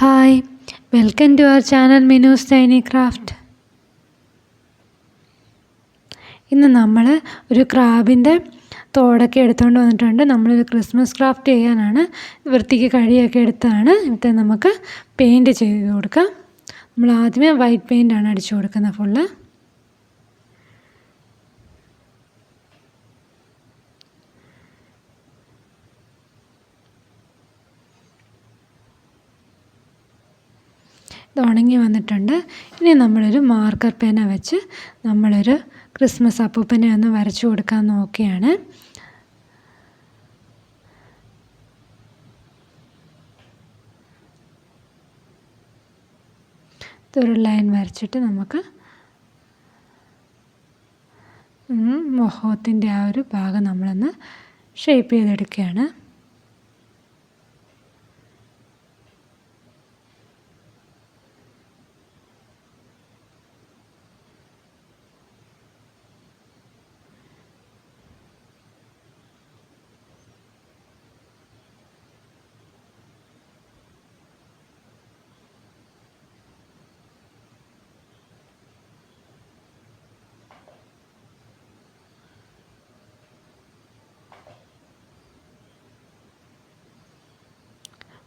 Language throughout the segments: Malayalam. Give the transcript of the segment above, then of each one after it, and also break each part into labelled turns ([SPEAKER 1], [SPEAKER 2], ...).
[SPEAKER 1] Hi, welcome to our channel Minu's Tiny Craft. ഇന്ന് നമ്മൾ ഒരു ക്രാബിൻ്റെ തോടൊക്കെ എടുത്തുകൊണ്ട് വന്നിട്ടുണ്ട്. നമ്മളൊരു ക്രിസ്മസ് ക്രാഫ്റ്റ് ചെയ്യാനാണ്. വൃത്തിക്ക് കഴിയൊക്കെ എടുത്താണ്. എന്നിട്ട് നമുക്ക് പെയിൻറ്റ് ചെയ്ത് കൊടുക്കാം. നമ്മൾ ആദ്യമേ വൈറ്റ് പെയിൻ്റാണ് അടിച്ചു കൊടുക്കുന്നത് ഫുള്ള്. ഇത് ഉണങ്ങി വന്നിട്ടുണ്ട്. ഇനി നമ്മളൊരു മാർക്കർ പേന വെച്ച് നമ്മളൊരു ക്രിസ്മസ് അപ്പൂപ്പനെ ഒന്ന് വരച്ചു കൊടുക്കാൻ നോക്കുകയാണ്. ഇതൊരു ലൈൻ വരച്ചിട്ട് നമുക്ക് മുഖത്തിൻ്റെ ആ ഒരു ഭാഗം നമ്മളൊന്ന് ഷേപ്പ് ചെയ്തെടുക്കുകയാണ്.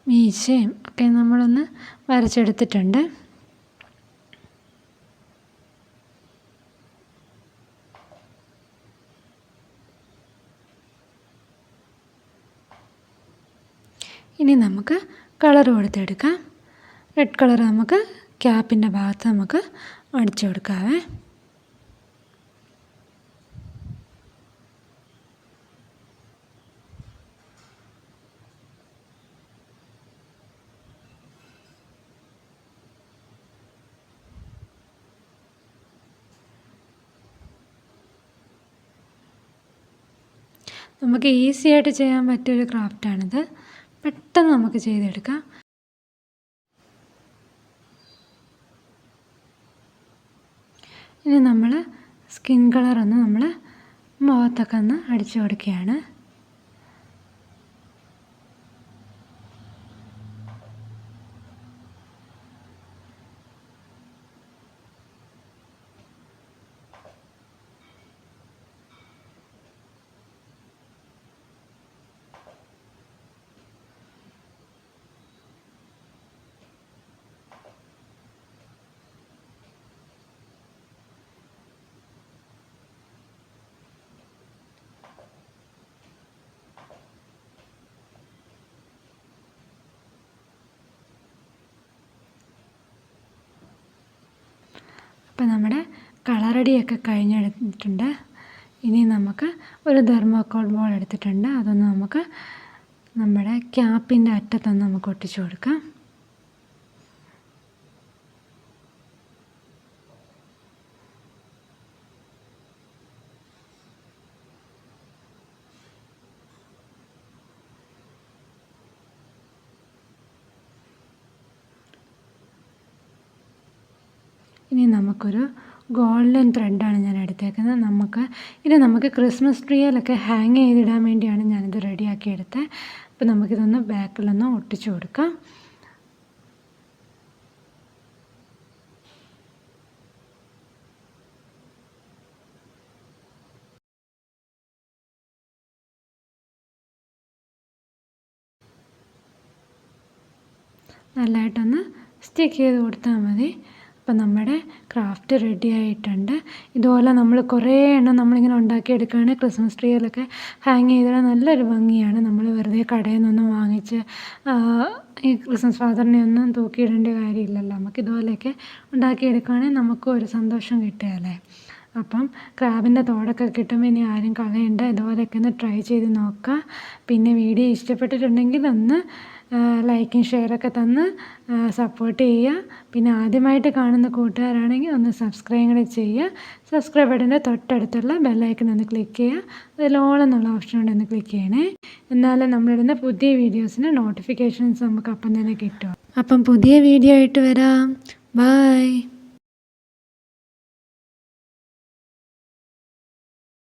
[SPEAKER 1] മീശയും ഒക്കെ നമ്മളൊന്ന് വരച്ചെടുത്തിട്ടുണ്ട്. ഇനി നമുക്ക് കളർ കൊടുത്തെടുക്കാം. റെഡ് കളർ നമുക്ക് ക്യാപ്പിൻ്റെ ഭാഗത്ത് നമുക്ക് അടിച്ചു കൊടുക്കാവേ. നമുക്ക് ഈസി ആയിട്ട് ചെയ്യാൻ പറ്റിയൊരു ക്രാഫ്റ്റാണിത്. പെട്ടെന്ന് നമുക്ക് ചെയ്തെടുക്കാം. ഇനി നമ്മൾ സ്കിൻ കളറൊന്ന് നമ്മൾ മുഖത്തൊക്കെ ഒന്ന് അടിച്ചു കൊടുക്കുകയാണ്. അപ്പോൾ നമ്മുടെ കളറടിയൊക്കെ കഴിഞ്ഞെടുത്തിട്ടുണ്ട്. ഇനി നമുക്ക് ഒരു തെർമോക്കോൾ ബോൾ എടുത്തിട്ടുണ്ട്. അതൊന്ന് നമുക്ക് നമ്മുടെ ക്യാപ്പിൻ്റെ അറ്റത്തൊന്ന് നമുക്ക് ഒട്ടിച്ചു കൊടുക്കാം. ഇനി നമുക്കൊരു ഗോൾഡൻ ത്രെഡാണ് ഞാൻ എടുത്തേക്കുന്നത്. നമുക്ക് ക്രിസ്മസ് ട്രീയിലൊക്കെ ഹാങ് ചെയ്തിടാൻ വേണ്ടിയാണ് ഞാനിത് റെഡിയാക്കി എടുത്തത്. അപ്പോൾ നമുക്കിതൊന്ന് ബാക്കിലൊന്ന് ഒട്ടിച്ചു കൊടുക്കാം. നല്ലതായിട്ടൊന്ന് സ്റ്റിക്ക് ചെയ്ത് കൊടുത്താൽ മതി. അപ്പം നമ്മുടെ ക്രാഫ്റ്റ് റെഡി ആയിട്ടുണ്ട്. ഇതുപോലെ നമ്മൾ കുറേ എണ്ണം നമ്മളിങ്ങനെ ഉണ്ടാക്കിയെടുക്കുകയാണെങ്കിൽ ക്രിസ്മസ് ട്രീയിലൊക്കെ ഹാങ് ചെയ്തിടാൻ നല്ലൊരു ഭംഗിയാണ്. നമ്മൾ വെറുതെ കടയിൽ നിന്നൊന്നും വാങ്ങിച്ച് ഈ ക്രിസ്മസ് ഫാദറിനെ ഒന്നും തൂക്കിയിടേണ്ട കാര്യമില്ലല്ലോ. നമുക്ക് ഇതുപോലെയൊക്കെ ഉണ്ടാക്കിയെടുക്കുകയാണെങ്കിൽ നമുക്കും ഒരു സന്തോഷം കിട്ടുകയല്ലേ. അപ്പം ക്രാബിൻ്റെ തോടൊക്കെ കിട്ടുമ്പോൾ ഇനി ആരും കളയണ്ട. ഇതുപോലെയൊക്കെ ഒന്ന് ട്രൈ ചെയ്ത് നോക്കുക. പിന്നെ വീഡിയോ ഇഷ്ടപ്പെട്ടിട്ടുണ്ടെങ്കിൽ ഒന്ന് ലൈക്കും ഷെയറൊക്കെ തന്ന് സപ്പോർട്ട് ചെയ്യുക. പിന്നെ ആദ്യമായിട്ട് കാണുന്ന കൂട്ടുകാരാണെങ്കിൽ ഒന്ന് സബ്സ്ക്രൈബ് കൂടെ ചെയ്യുക. സബ്സ്ക്രൈബ് ബട്ടൻ്റെ തൊട്ടടുത്തുള്ള ബെല്ലൈക്കൺ ഒന്ന് ക്ലിക്ക് ചെയ്യുക. അതിൽ ഓൾ എന്നുള്ള ഓപ്ഷൻ കൊണ്ട് ഒന്ന് ക്ലിക്ക് ചെയ്യണേ. എന്നാലും നമ്മളിടുന്ന പുതിയ വീഡിയോസിന് നോട്ടിഫിക്കേഷൻസ് നമുക്ക് അപ്പം തന്നെ കിട്ടും. അപ്പം പുതിയ വീഡിയോ ആയിട്ട് വരാം. ബൈ.